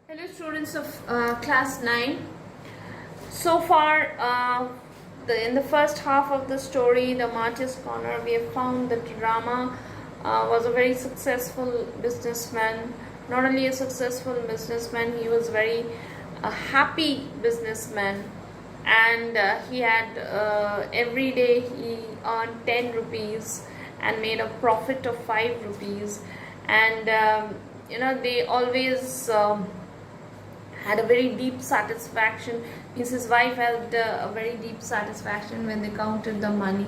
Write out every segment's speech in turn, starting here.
Hello students of class 9. So far in the first half of the story, the Martyr's Corner, we have found that Rama was a very successful businessman. Not only a successful businessman, he was very happy businessman, and he had every day he earned 10 rupees and made a profit of 5 rupees, and they always had a very deep satisfaction. His wife had a very deep satisfaction when they counted the money.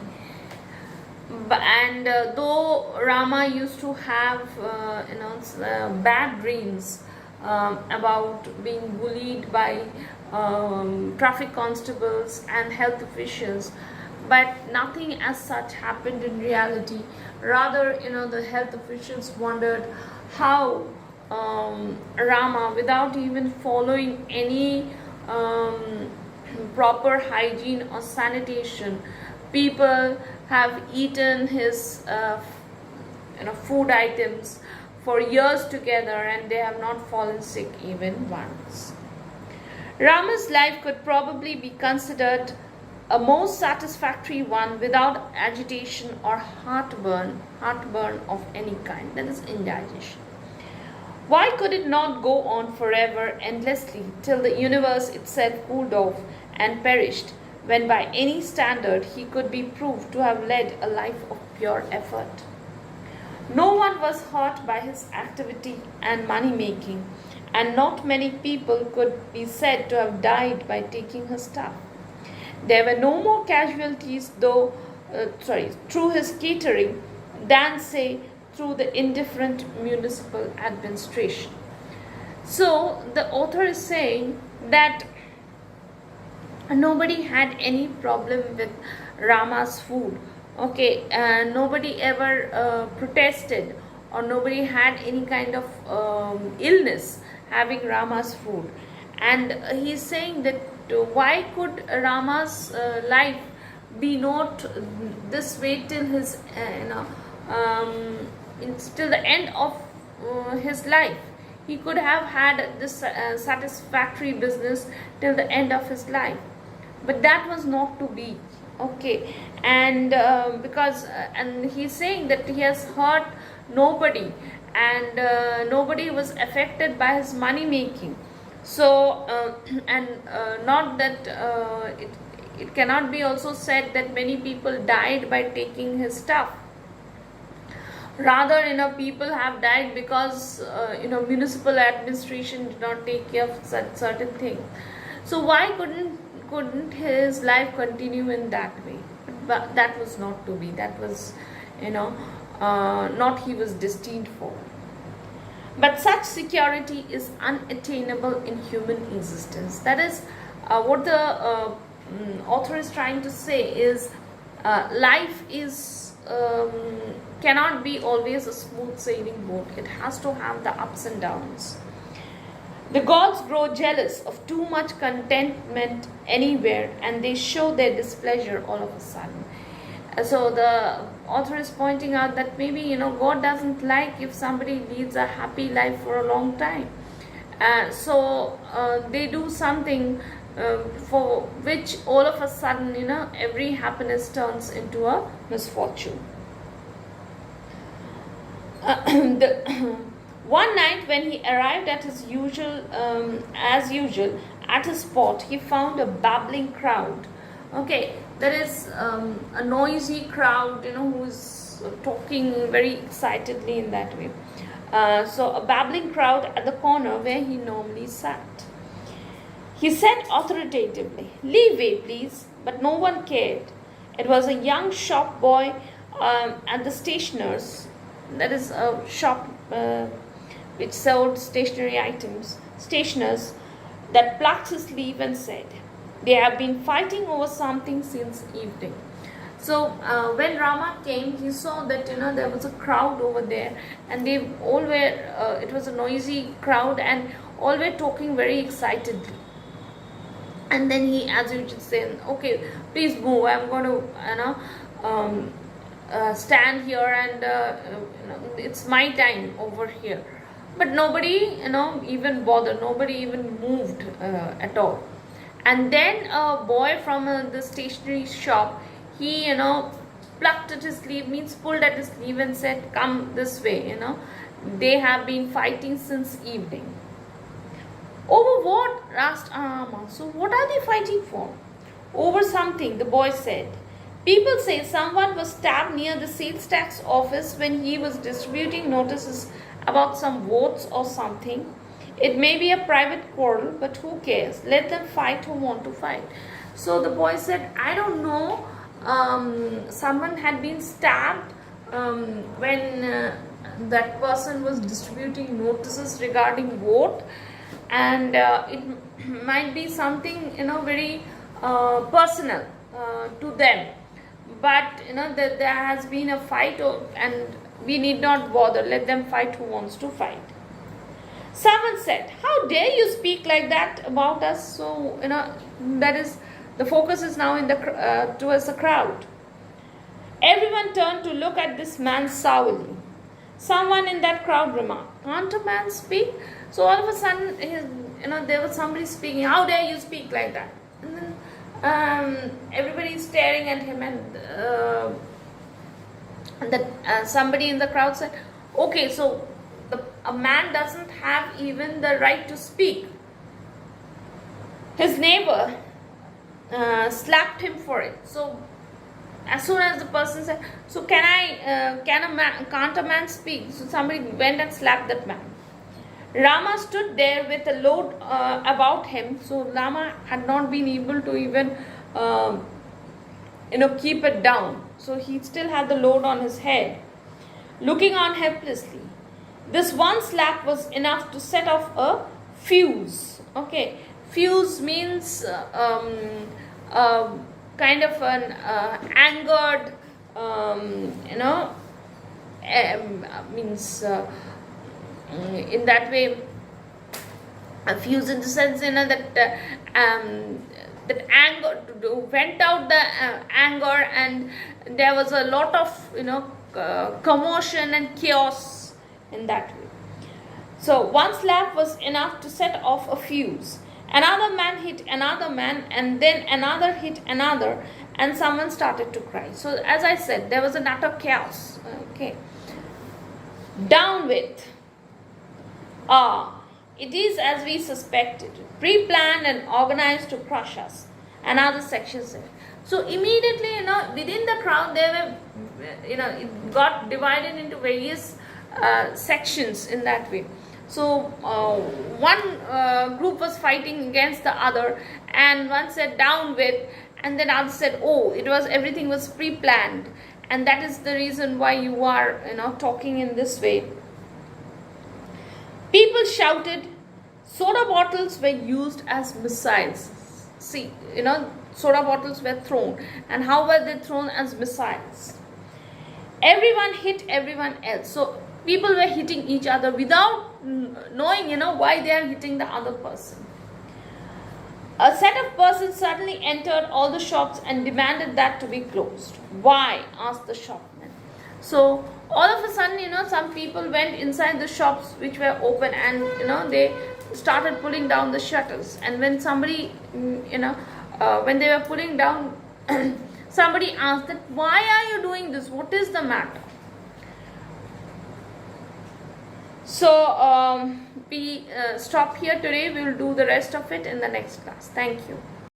And though Rama used to have bad dreams about being bullied by traffic constables and health officials, but nothing as such happened in reality. Rather, the health officials wondered how Rama, without even following any proper hygiene or sanitation, people have eaten his food items for years together, and they have not fallen sick even once. Rama's life could probably be considered a most satisfactory one without agitation or heartburn of any kind, that is indigestion. Why could it not go on forever, endlessly, till the universe itself cooled off and perished, when by any standard he could be proved to have led a life of pure effort? No one was hurt by his activity and money-making, and not many people could be said to have died by taking his stuff. There were no more casualties through his catering than, say, through the indifferent municipal administration. So the author is saying that nobody had any problem with Rama's food. Nobody ever protested, or nobody had any kind of illness having Rama's food. And he's saying that why could Rama's life be not this way till his till the end of his life? He could have had this satisfactory business till the end of his life, but that was not to be. And and he's saying that he has hurt nobody, and nobody was affected by his money making. So and not that it cannot be also said that many people died by taking his stuff. Rather, people have died because municipal administration did not take care of such certain things. So why couldn't his life continue in that way? But that was not to be. That was not he was destined for. But such security is unattainable in human existence. That is what the author is trying to say is life is cannot be always a smooth sailing boat. It has to have the ups and downs. The gods grow jealous of too much contentment anywhere, and they show their displeasure all of a sudden. So the author is pointing out that maybe God doesn't like if somebody leads a happy life for a long time. So they do something for which all of a sudden every happiness turns into a misfortune. One night when he arrived at his as usual at his spot, he found a babbling crowd. There is a noisy crowd who is talking very excitedly in that way. So a babbling crowd at the corner where he normally sat. He said authoritatively, "Leave way, please," but no one cared. It was a young shop boy at the stationer's, that is a shop which sold stationery items, stationers, that plucked his sleeve and said, "They have been fighting over something since evening." So when Rama came, he saw that there was a crowd over there, and they all were it was a noisy crowd, and all were talking very excitedly. And then he, as you should say, "Okay, please move. I'm going to stand here, and it's my time over here." but nobody, even bothered. Nobody even moved at all. And then a boy from the stationery shop, he, plucked at his sleeve, means pulled at his sleeve and said, come this way, they have been fighting since evening. Over what? Asked Amma. So what are they fighting for? Over something, the boy said. People say someone was stabbed near the sales tax office when he was distributing notices about some votes or something. It may be a private quarrel, but who cares? Let them fight who want to fight. So the boy said, I don't know. Someone had been stabbed when that person was distributing notices regarding vote, and it might be something very personal to them. But that there has been a fight, and we need not bother. Let them fight who wants to fight. Someone said, how dare you speak like that about us? So that is, the focus is now in the towards the crowd. Everyone turned to look at this man sourly. Someone in that crowd remarked, can't a man speak? So all of a sudden, there was somebody speaking, how dare you speak like that? And then everybody is staring at him, and somebody in the crowd said, okay, so a man doesn't have even the right to speak. His neighbor slapped him for it. So as soon as the person said, so can't a man speak? So somebody went and slapped that man. Rama stood there with a load about him. So Rama had not been able to even keep it down. So he still had the load on his head, looking on helplessly. This one slap was enough to set off a fuse. Okay, fuse means kind of an angered, means in that way, a fuse in the sense that anger went out the anger, and there was a lot of commotion and chaos in that way. So one slap was enough to set off a fuse. Another man hit another man, and then another hit another, and someone started to cry. So as I said, there was an utter chaos. Okay. Down with. It is as we suspected, pre-planned and organized to crush us. Another section said. So immediately, within the crowd, there were, it got divided into various sections in that way. So one group was fighting against the other, and one said down with, and then other said, oh, everything was pre-planned, and that is the reason why you are talking in this way. People shouted. Soda bottles were used as missiles. See, soda bottles were thrown, and how were they thrown? As missiles. Everyone hit everyone else. So people were hitting each other without knowing, why they are hitting the other person. A set of persons suddenly entered all the shops and demanded that to be closed. Why? Asked the shopman. So all of a sudden, some people went inside the shops which were open, and they started pulling down the shutters. And when somebody, when they were pulling down, somebody asked that, why are you doing this? What is the matter? So we stop here today. We will do the rest of it in the next class. Thank you.